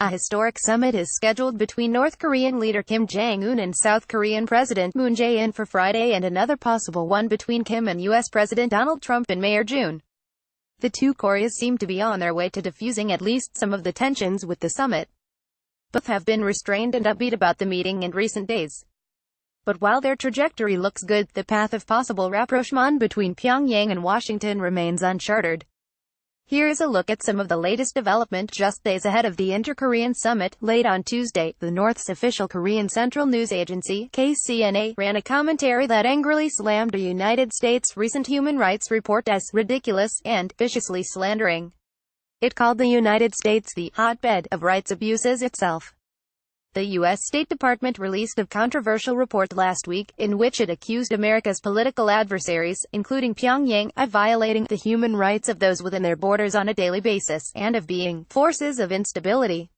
A historic summit is scheduled between North Korean leader Kim Jong-un and South Korean President Moon Jae-in for Friday, and another possible one between Kim and U.S. President Donald Trump in May or June. The two Koreas seem to be on their way to defusing at least some of the tensions with the summit. Both have been restrained and upbeat about the meeting in recent days. But while their trajectory looks good, the path of possible rapprochement between Pyongyang and Washington remains unchartered. Here is a look at some of the latest development just days ahead of the Inter-Korean Summit. Late on Tuesday, the North's official Korean Central News Agency, KCNA, ran a commentary that angrily slammed the United States' recent human rights report as ridiculous and viciously slandering. It called the United States the hotbed of rights abuses itself. The U.S. State Department released a controversial report last week, in which it accused America's political adversaries, including Pyongyang, of violating the human rights of those within their borders on a daily basis, and of being forces of instability.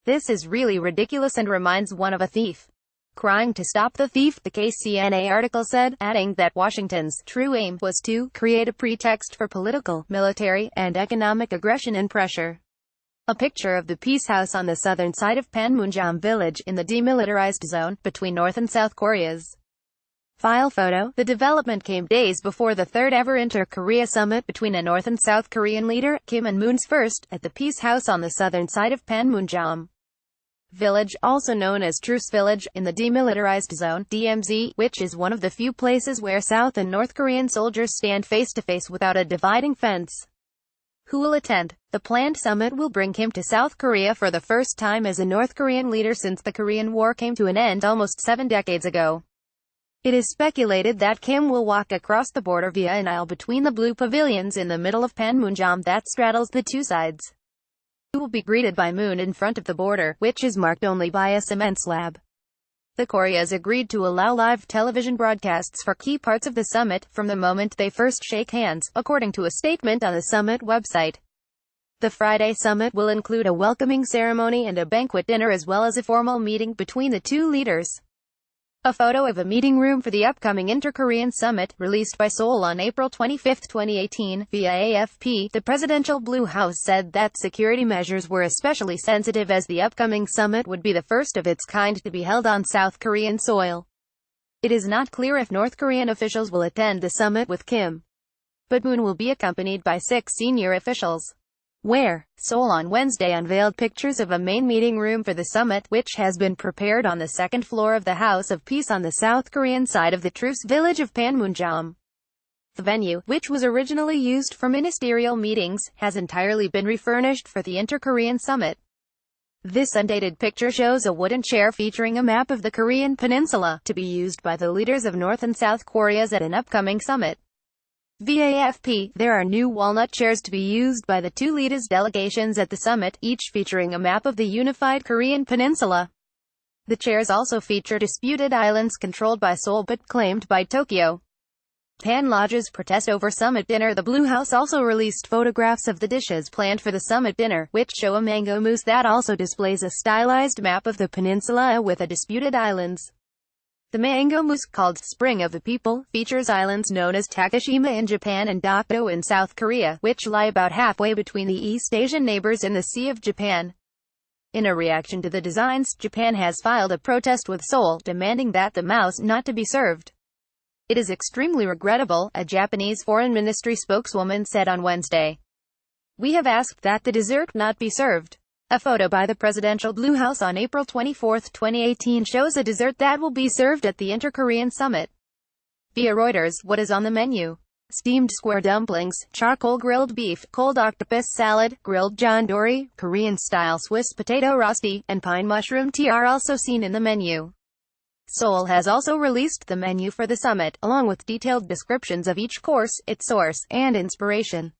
This is really ridiculous and reminds one of a thief crying to stop the thief, the KCNA article said, adding that Washington's true aim was to create a pretext for political, military, and economic aggression and pressure. A picture of the Peace House on the southern side of Panmunjom village in the demilitarized zone between North and South Korea's file photo. The development came days before the third-ever Inter-Korea Summit between a North and South Korean leader, Kim and Moon's first, at the Peace House on the southern side of Panmunjom village, also known as Truce Village, in the demilitarized zone, DMZ, which is one of the few places where South and North Korean soldiers stand face-to-face without a dividing fence. Who will attend? The planned summit will bring Kim to South Korea for the first time as a North Korean leader since the Korean War came to an end almost 7 decades ago. It is speculated that Kim will walk across the border via an aisle between the blue pavilions in the middle of Panmunjom that straddles the two sides. He will be greeted by Moon in front of the border, which is marked only by a cement slab. The Koreas agreed to allow live television broadcasts for key parts of the summit, from the moment they first shake hands, according to a statement on the summit website. The Friday summit will include a welcoming ceremony and a banquet dinner as well as a formal meeting between the two leaders. A photo of a meeting room for the upcoming Inter-Korean Summit, released by Seoul on April 25, 2018, via AFP, the presidential Blue House said that security measures were especially sensitive as the upcoming summit would be the first of its kind to be held on South Korean soil. It is not clear if North Korean officials will attend the summit with Kim, but Moon will be accompanied by 6 senior officials. Seoul on Wednesday unveiled pictures of a main meeting room for the summit, which has been prepared on the second floor of the House of Peace on the South Korean side of the Truce village of Panmunjom. The venue, which was originally used for ministerial meetings, has entirely been refurnished for the Inter-Korean Summit. This undated picture shows a wooden chair featuring a map of the Korean peninsula, to be used by the leaders of North and South Koreas at an upcoming summit. Via AFP, there are new walnut chairs to be used by the two leaders' delegations at the summit, each featuring a map of the unified Korean peninsula. The chairs also feature disputed islands controlled by Seoul but claimed by Tokyo. Pan Lodge's protest over summit dinner. The Blue House also released photographs of the dishes planned for the summit dinner, which show a mango mousse that also displays a stylized map of the peninsula with the disputed islands. The mango mousse, called Spring of the People, features islands known as Takeshima in Japan and Dokdo in South Korea, which lie about halfway between the East Asian neighbors in the Sea of Japan. In a reaction to the designs, Japan has filed a protest with Seoul, demanding that the mousse not to be served. It is extremely regrettable, a Japanese Foreign Ministry spokeswoman said on Wednesday. We have asked that the dessert not be served. A photo by the presidential Blue House on April 24, 2018 shows a dessert that will be served at the Inter-Korean Summit. Via Reuters, what is on the menu? Steamed square dumplings, charcoal grilled beef, cold octopus salad, grilled john dory, Korean-style Swiss potato rosti, and pine mushroom tea are also seen in the menu. Seoul has also released the menu for the summit, along with detailed descriptions of each course, its source, and inspiration.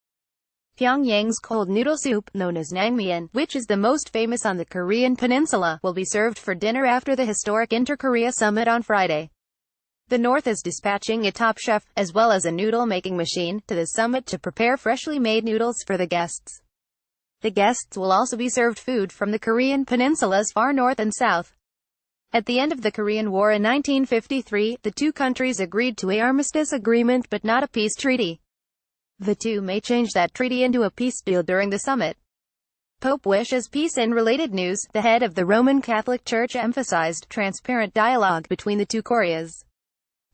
Pyongyang's cold noodle soup, known as naengmyeon, which is the most famous on the Korean peninsula, will be served for dinner after the historic Inter-Korea Summit on Friday. The North is dispatching a top chef, as well as a noodle-making machine, to the summit to prepare freshly made noodles for the guests. The guests will also be served food from the Korean peninsula's far north and south. At the end of the Korean War in 1953, the two countries agreed to an armistice agreement but not a peace treaty. The two may change that treaty into a peace deal during the summit. Pope wishes peace. In related news, the head of the Roman Catholic Church emphasized transparent dialogue between the two Koreas.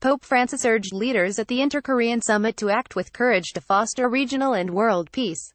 Pope Francis urged leaders at the Inter-Korean Summit to act with courage to foster regional and world peace.